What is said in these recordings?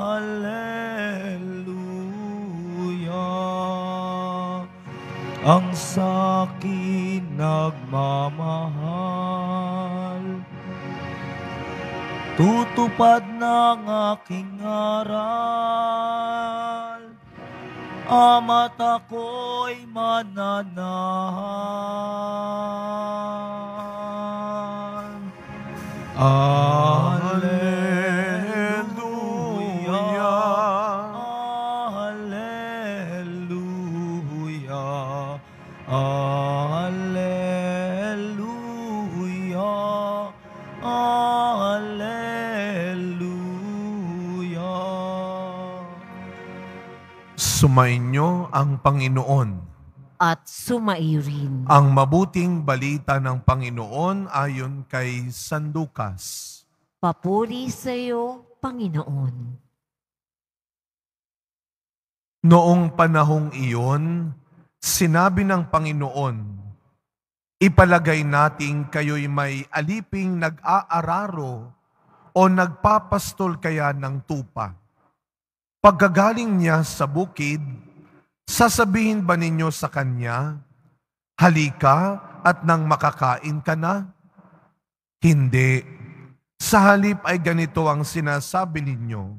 Hallelujah. Ang sa'kin nagmamahal, tutupad ng aking aral, ama't ako'y mananahan. Hallelujah, Hallelujah, Hallelujah, Hallelujah. Sumainyo ang Panginoon. At sumaiyo rin. Ang mabuting balita ng Panginoon ayon kay San Lucas. Papuri sa iyo, Panginoon. Noong panahong iyon, sinabi ng Panginoon, ipalagay nating kayo'y may aliping nag-aararo o nagpapastol kaya ng tupa. Pagkagaling niya sa bukid, sasabihin ba ninyo sa kanya, halika at nang makakain ka na? Hindi. Sa halip ay ganito ang sinasabi ninyo,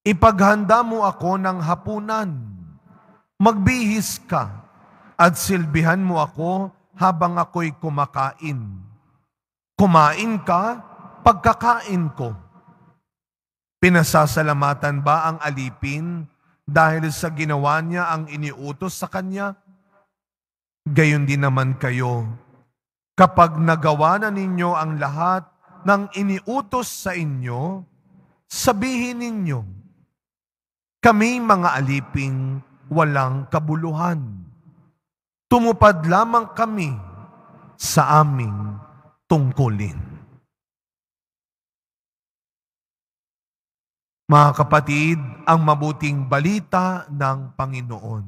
ipaghanda mo ako ng hapunan, magbihis ka, at silbihan mo ako habang ako'y kumakain. Kumain ka, pagkakain ko. Pinasasalamatan ba ang alipin dahil sa ginawa niya ang iniutos sa kanya? Gayon din naman kayo, kapag nagawa na ninyo ang lahat ng iniutos sa inyo, sabihin ninyo, kami mga aliping walang kabuluhan. Tumupad lamang kami sa aming tungkulin. Mga kapatid, ang mabuting balita ng Panginoon.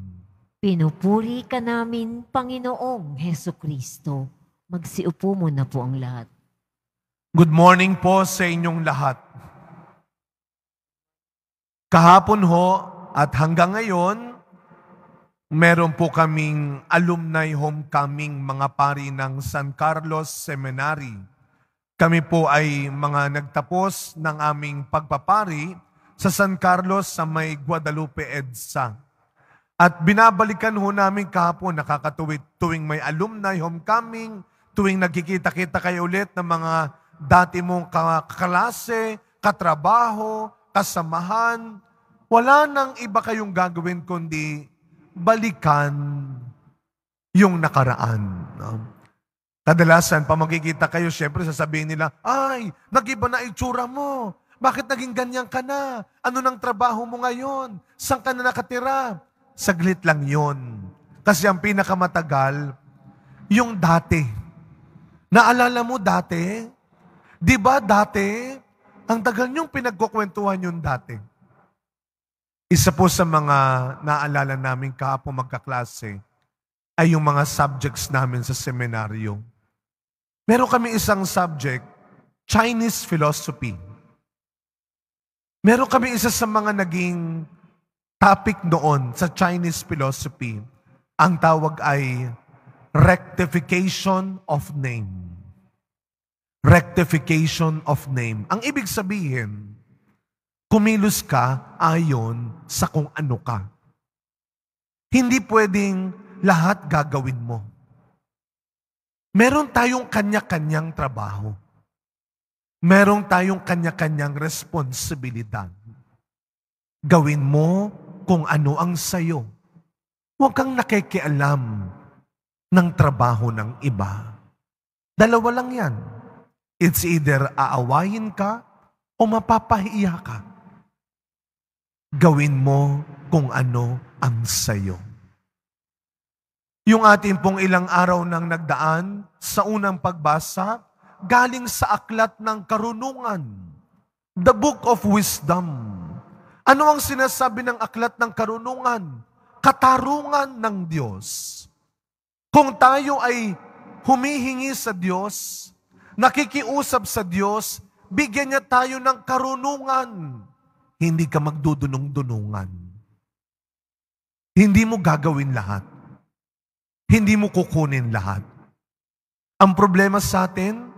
Pinupuri ka namin, Panginoong Hesukristo. Magsiupo muna po ang lahat. Good morning po sa inyong lahat. Kahapon ho at hanggang ngayon, meron po kaming alumni homecoming mga pari ng San Carlos Seminary. Kami po ay mga nagtapos ng aming pagpapari sa San Carlos sa may Guadalupe EDSA. At binabalikan ho namin kahapon, nakakatuwid tuwing may alumni homecoming, tuwing nagkikita-kita kayo ulit ng mga dati mong kaklase, katrabaho, kasamahan. Wala nang iba kayong gagawin kundi balikan yung nakaraan. No? Kadalasan, pa magkikita kayo, syempre sasabihin nila, ay, nag-iba na itsura mo. Bakit naging ganyan ka na? Ano nang trabaho mo ngayon? Saan ka na nakatira? Saglit lang yon. Kasi ang pinakamatagal, yung dati. Naalala mo dati? Di ba dati? Ang tagal niyong pinagkukwentuhan yung dati. Isa po sa mga naalala namin kahapon magkaklase ay yung mga subjects namin sa seminaryo. Meron kami isang subject, Chinese philosophy. Meron kami isa sa mga naging topic noon sa Chinese philosophy. Ang tawag ay rectification of name. Rectification of name. Ang ibig sabihin, kumilos ka ayon sa kung ano ka. Hindi pwedeng lahat gagawin mo. Meron tayong kanya-kanyang trabaho. Meron tayong kanya-kanyang responsibilidad. Gawin mo kung ano ang sayo. Huwag kang nakikialam ng trabaho ng iba. Dalawa lang yan. It's either aawayin ka o mapapahiya ka. Gawin mo kung ano ang sayo. Yung ating pong ilang araw nang nagdaan sa unang pagbasa, galing sa aklat ng karunungan, the Book of Wisdom. Ano ang sinasabi ng aklat ng karunungan? Katarungan ng Diyos. Kung tayo ay humihingi sa Diyos, nakikiusap sa Diyos, bigyan niya tayo ng karunungan. hindi ka magdudunong-dunungan. Hindi mo gagawin lahat. Hindi mo kukunin lahat. Ang problema sa atin,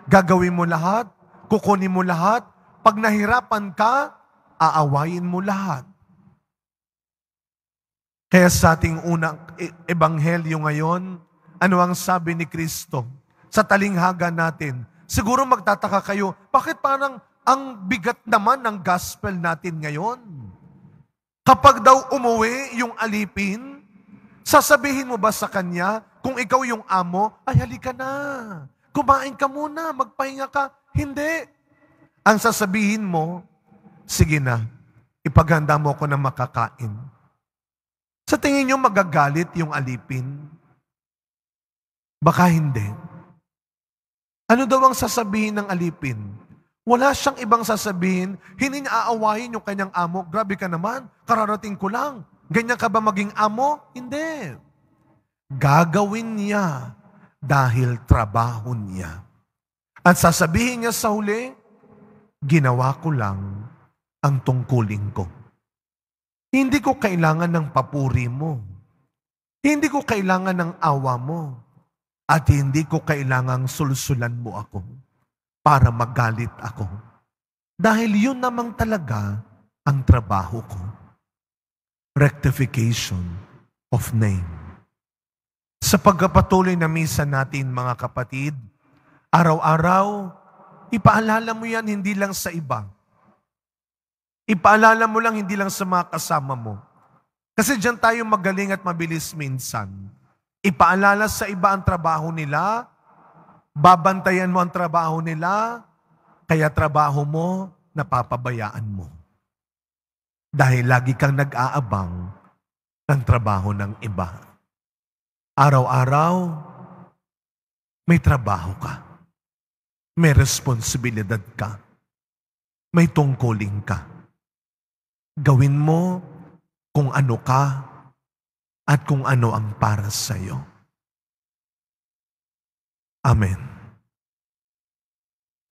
gagawin mo lahat, kukunin mo lahat, pag nahirapan ka, aawayin mo lahat. Kaya sa ating unang ebanghelyo ngayon, ano ang sabi ni Kristo? Sa talinghaga natin, siguro magtataka kayo, bakit parang ang bigat naman ng gospel natin ngayon? Kapag daw umuwi yung alipin, sasabihin mo ba sa kanya, kung ikaw yung amo, ay halika na, kumain ka muna, magpahinga ka. Hindi. Ang sasabihin mo, sige na, ipaghanda mo ako ng makakain. Sa tingin nyo magagalit yung alipin? Baka hindi. Ano daw ang sasabihin ng alipin? Wala siyang ibang sasabihin, hindi niya aawayin yung kanyang amo. Grabe ka naman, kararating ko lang. Ganyan ka ba maging amo? Hindi. Gagawin niya dahil trabaho niya. At sasabihin niya sa huli, ginawa ko lang ang tungkulin ko. Hindi ko kailangan ng papuri mo. Hindi ko kailangan ng awa mo. At hindi ko kailangang sulsulan mo ako para magalit ako. Dahil yun namang talaga ang trabaho ko. Rectification of name. Sa pagpapatuloy na misa natin, mga kapatid, araw-araw, ipaalala mo yan hindi lang sa iba. Ipaalala mo lang hindi lang sa mga kasama mo. Kasi diyan tayo magaling at mabilis minsan. Ipaalala sa iba ang trabaho nila, babantayan mo ang trabaho nila, kaya trabaho mo, napapabayaan mo. Dahil lagi kang nag-aabang ng trabaho ng iba. Araw-araw, may trabaho ka. May responsibilidad ka. May tungkulin ka. Gawin mo kung ano ka at kung ano ang para sa iyo. Amen.